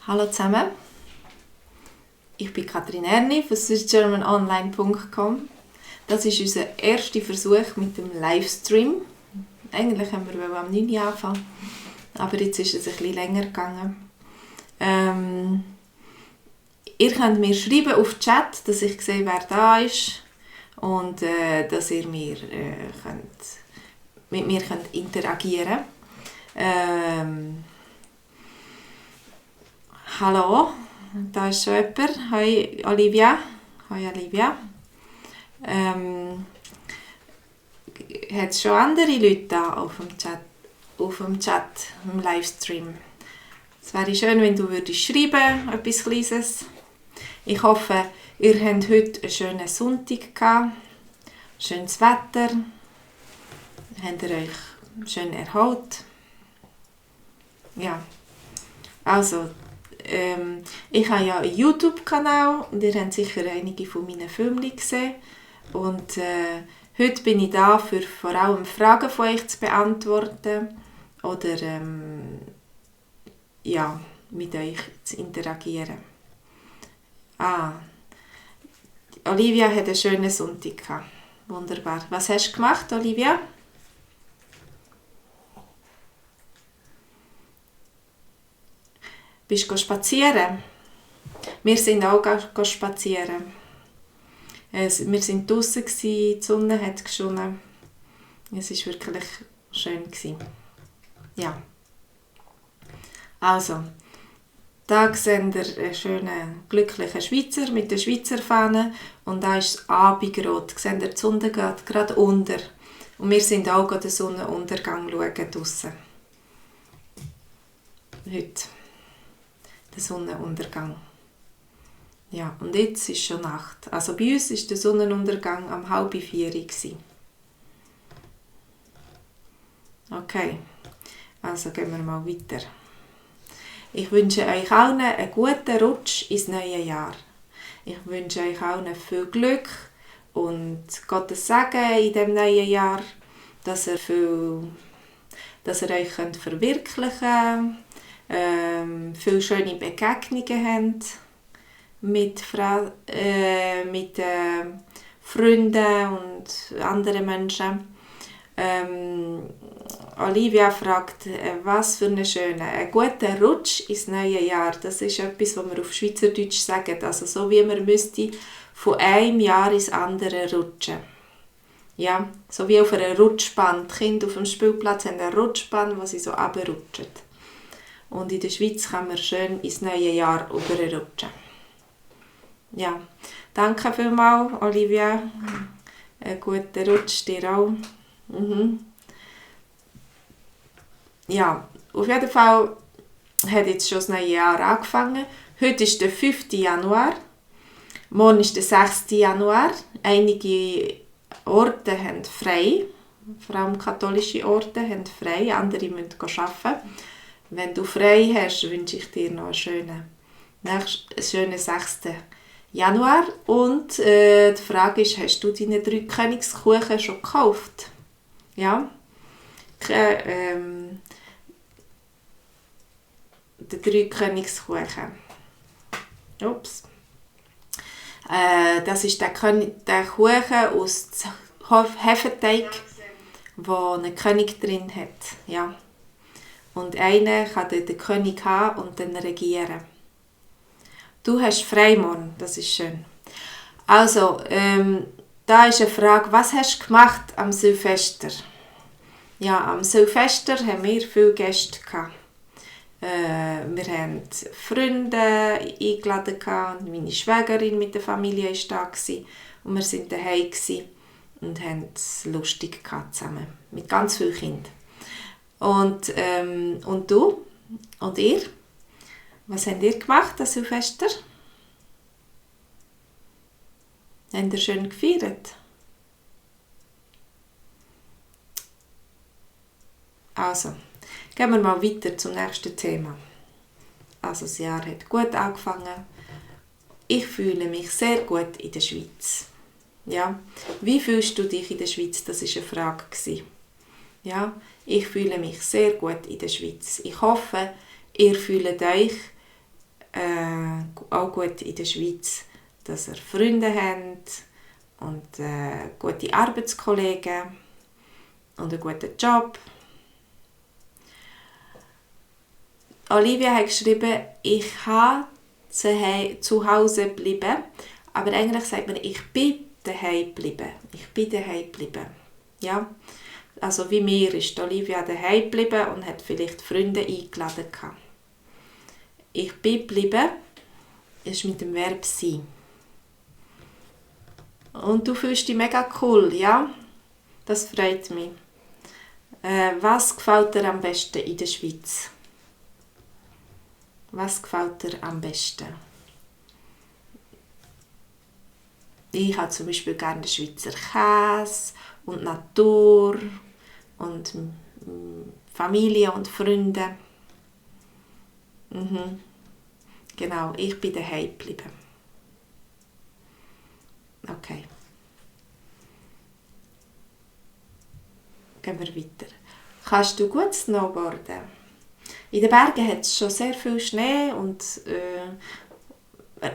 Hallo zusammen, ich bin Katrin Erni von swissgermanonline.com. Das ist unser erster Versuch mit dem Livestream. Eigentlich haben wir am 9 Uhr anfangen, aber jetzt ist es ein bisschen länger gegangen. Ihr könnt mir schreiben auf den Chat, dass ich sehe, wer da ist und dass ihr mit mir könnt interagieren könnt. Hallo, da ist schon jemand. Hoi Olivia. Hoi Olivia. Hat es schon andere Leute da auf dem Chat, im Livestream? Es wäre schön, wenn du schreiben, etwas Kleines. Ich hoffe, ihr habt heute einen schönen Sonntag gehabt, schönes Wetter, habt ihr euch schön erholt. Ja, also, ich habe ja einen YouTube-Kanal und ihr habt sicher einige von meinen Filmen gesehen. Und heute bin ich da, für vor allem Fragen von euch zu beantworten oder mit euch zu interagieren. Olivia hat einen schönen Sonntag gehabt. Wunderbar. Was hast du gemacht, Olivia? Bist du spazieren? Wir sind auch spazieren. Wir waren draussen, die Sonne hat geschonnen. Es war wirklich schön. Ja. Also, da seht ihr einen schönen, glücklichen Schweizer mit der Schweizer Fahne. Und da ist das Abendrot. Seht ihr, die Sonne geht gerade unter. Und wir sind auch den Sonnenuntergang schauen draussen. Heute. Der Sonnenuntergang. Ja, und jetzt ist schon Nacht. Also bei uns war der Sonnenuntergang um 3:30 Uhr. Okay, also gehen wir mal weiter. Ich wünsche euch allen einen guten Rutsch ins neue Jahr. Ich wünsche euch allen viel Glück und Gottes Segen in diesem neuen Jahr, dass ihr euch verwirklichen könnt, viele schöne Begegnungen habt mit Freunden und anderen Menschen. Olivia fragt, was für ein guter Rutsch ins neue Jahr. Das ist etwas, was wir auf Schweizerdeutsch sagen. Also so wie man müsste von einem Jahr ins andere rutschen. Ja, so wie auf einer Rutschbahn. Die Kinder auf dem Spielplatz haben eine Rutschbahn, wo sie so runterrutschen. Und in der Schweiz kann man schön ins neue Jahr rüberrutschen. Ja, danke vielmals, Olivia. Einen guten Rutsch dir auch. Ja, auf jeden Fall hat jetzt schon das neue Jahr angefangen. Heute ist der 5. Januar. Morgen ist der 6. Januar. Einige Orte haben frei. Vor allem katholische Orte haben frei. Andere müssen arbeiten. Wenn du frei hast, wünsche ich dir noch einen schönen 6. Januar. Und die Frage ist, hast du deine 3 Königskuchen schon gekauft? Ja. Der 3 Königskuchen. Ups. Das ist der Kuchen aus Hefeteig, wo einen König drin hat. Ja. Und einer kann den König haben und dann regieren. Du hast frei morgen, das ist schön. Also, da ist eine Frage, was hast du gemacht am Silvester? Ja, am Silvester haben wir viele Gäste gehabt. Wir haben Freunde eingeladen gehabt, meine Schwägerin mit der Familie war da und wir waren daheim und haben es lustig gehabt zusammen, mit ganz vielen Kindern. Und du? Und ihr? Was habt ihr gemacht an Silvester? Habt ihr schön gefeiert? Also, gehen wir mal weiter zum nächsten Thema. Also das Jahr hat gut angefangen. Ich fühle mich sehr gut in der Schweiz. Ja, wie fühlst du dich in der Schweiz? Das war eine Frage. Ja, ich fühle mich sehr gut in der Schweiz. Ich hoffe, ihr fühlt euch auch gut in der Schweiz, dass ihr Freunde habt und gute Arbeitskollegen und einen guten Job. Olivia hat geschrieben, ich habe zu Hause bleiben, aber eigentlich sagt man, ich bin daheim bleiben. Ich bin daheim bleiben. Ja, also wie mir ist Olivia daheim bleiben und hat vielleicht Freunde eingeladen. Ich bin bleiben ist mit dem Verb sein. Und du fühlst dich mega cool, ja? Das freut mich. Was gefällt dir am besten in der Schweiz? Was gefällt dir am besten? Ich habe zum Beispiel gerne Schweizer Käse und Natur und Familie und Freunde. Genau, ich bin daheim geblieben. Okay. Gehen wir weiter. Kannst du gut snowboarden? In den Bergen hat es schon sehr viel Schnee und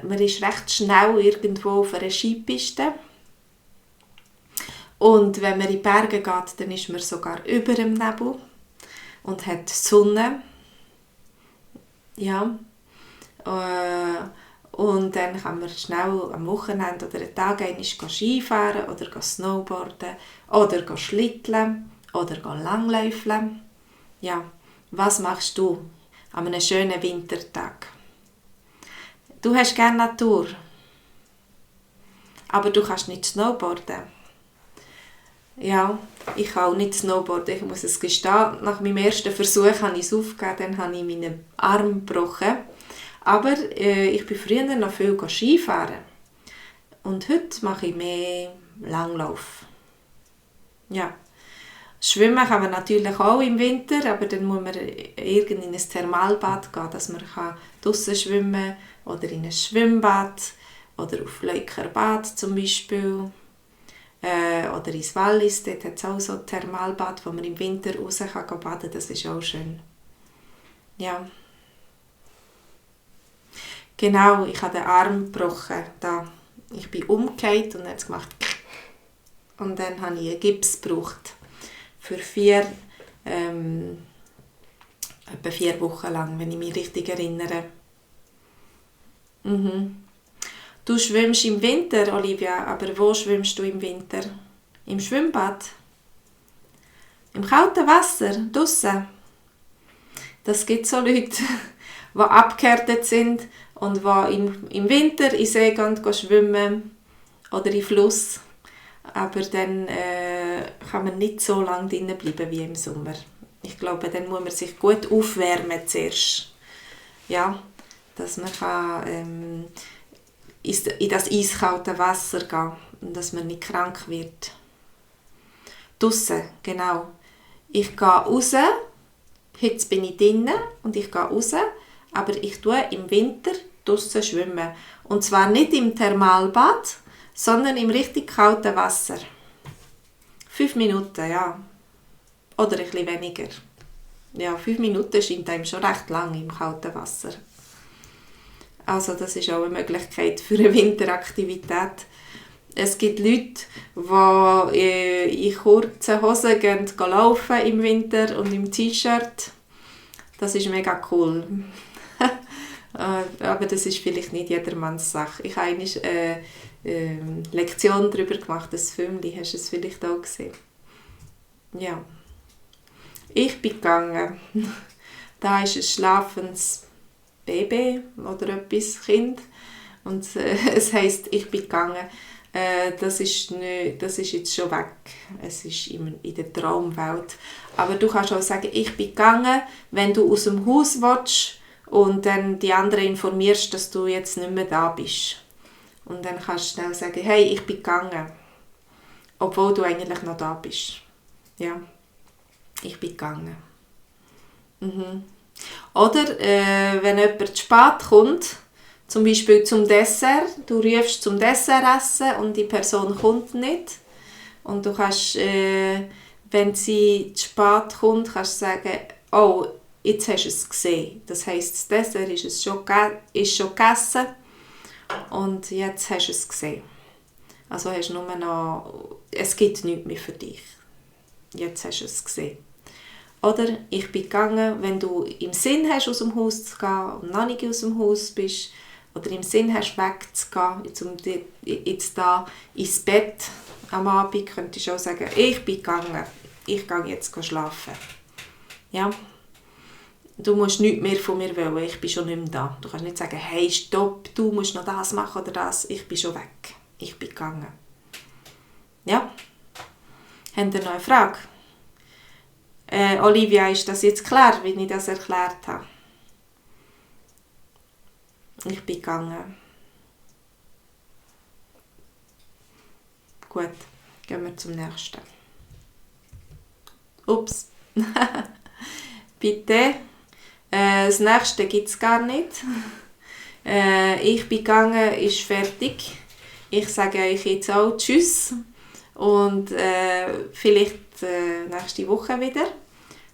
man ist recht schnell irgendwo auf einer Skipiste. Und wenn man in die Berge geht, dann ist man sogar über dem Nebel und hat Sonne. Ja. Und dann kann man schnell am Wochenende oder einen Tag Skifahren oder Snowboarden oder schlitteln oder langläufeln. Ja, was machst du an einem schönen Wintertag? Du hast gerne Natur, aber du kannst nicht snowboarden. Ja, ich kann auch nicht snowboarden, ich muss es gestehen. Nach meinem ersten Versuch habe ich es aufgegeben, dann habe ich meinen Arm gebrochen. Aber ich bin früher noch viel Skifahren. Und heute mache ich mehr Langlauf. Ja. Schwimmen kann man natürlich auch im Winter, aber dann muss man in ein Thermalbad gehen, dass man draussen schwimmen kann oder in ein Schwimmbad oder auf Leukerbad zum Beispiel. Oder ins Wallis, dort hat es auch so ein Thermalbad, wo man im Winter raus kann baden kann. Das ist auch schön. Ja. Genau, ich habe den Arm gebrochen. Da. Ich bin umgekehrt und habe es gemacht. Und dann habe ich einen Gips gebraucht. Für etwa 4 Wochen lang, wenn ich mich richtig erinnere. Du schwimmst im Winter, Olivia, aber wo schwimmst du im Winter? Im Schwimmbad? Im kalten Wasser? Draussen? Das gibt so Leute, die abgehärtet sind und die im Winter in den See gehen schwimmen oder in den Fluss. Aber dann kann man nicht so lange drinnen bleiben wie im Sommer. Ich glaube, dann muss man sich gut aufwärmen zuerst. Ja, dass man kann, in das eiskalte Wasser gehen und dass man nicht krank wird. Draussen, genau. Ich gehe raus, jetzt bin ich drinnen und ich gehe raus, aber ich tue im Winter draussen schwimmen. Und zwar nicht im Thermalbad, sondern im richtig kalten Wasser. 5 Minuten, ja. Oder ein bisschen weniger. Ja, 5 Minuten scheint einem schon recht lang im kalten Wasser. Also das ist auch eine Möglichkeit für eine Winteraktivität. Es gibt Leute, die in kurzen Hosen gehen laufen im Winter und im T-Shirt. Das ist mega cool. Aber das ist vielleicht nicht jedermanns Sache. Ich habe eine Lektion darüber gemacht, das Filmchen. Hast du es vielleicht auch gesehen? Ja. Ich bin gegangen. Da ist ein schlafendes Baby oder etwas, Kind. Und es heisst, ich bin gegangen. Das ist jetzt schon weg. Es ist in der Traumwelt. Aber du kannst auch sagen, ich bin gegangen, wenn du aus dem Haus willst und dann die anderen informierst, dass du jetzt nicht mehr da bist. Und dann kannst du schnell sagen, hey, ich bin gegangen. Obwohl du eigentlich noch da bist. Ja, ich bin gegangen. Oder wenn jemand zu spät kommt, zum Beispiel zum Dessert, du rufst zum Dessert essen und die Person kommt nicht. Und du kannst, wenn sie zu spät kommt, kannst du sagen, oh, jetzt hast du es gesehen. Das heisst, das Dessert ist schon gegessen und jetzt hast du es gesehen. Also hast du nur noch, es gibt nichts mehr für dich. Jetzt hast du es gesehen. Oder ich bin gegangen, wenn du im Sinn hast, aus dem Haus zu gehen und noch nicht aus dem Haus bist, oder im Sinn hast, wegzugehen, jetzt da ins Bett am Abend, könntest du auch sagen, ich bin gegangen, ich gehe jetzt schlafen. Ja? Du musst nichts mehr von mir wollen, ich bin schon nicht mehr da. Du kannst nicht sagen, hey, stopp, du musst noch das machen oder das, ich bin schon weg. Ich bin gegangen. Ja? Habt ihr noch eine Frage? Olivia, ist das jetzt klar, wie ich das erklärt habe? Ich bin gegangen. Gut, gehen wir zum nächsten. Ups. Bitte. Das nächste gibt es gar nicht. Ich bin gegangen, ist fertig. Ich sage euch jetzt auch Tschüss. Und vielleicht nächste Woche wieder.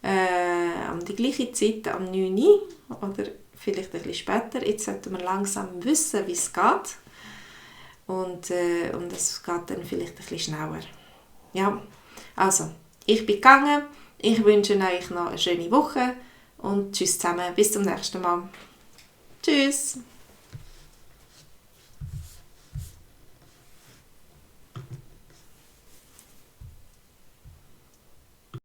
An die gleiche Zeit, am 9 Uhr. Oder vielleicht ein bisschen später. Jetzt sollten wir langsam wissen, wie es geht. Und es geht dann vielleicht ein bisschen schneller. Ja, also, ich bin gegangen. Ich wünsche euch noch eine schöne Woche und tschüss zusammen. Bis zum nächsten Mal. Tschüss.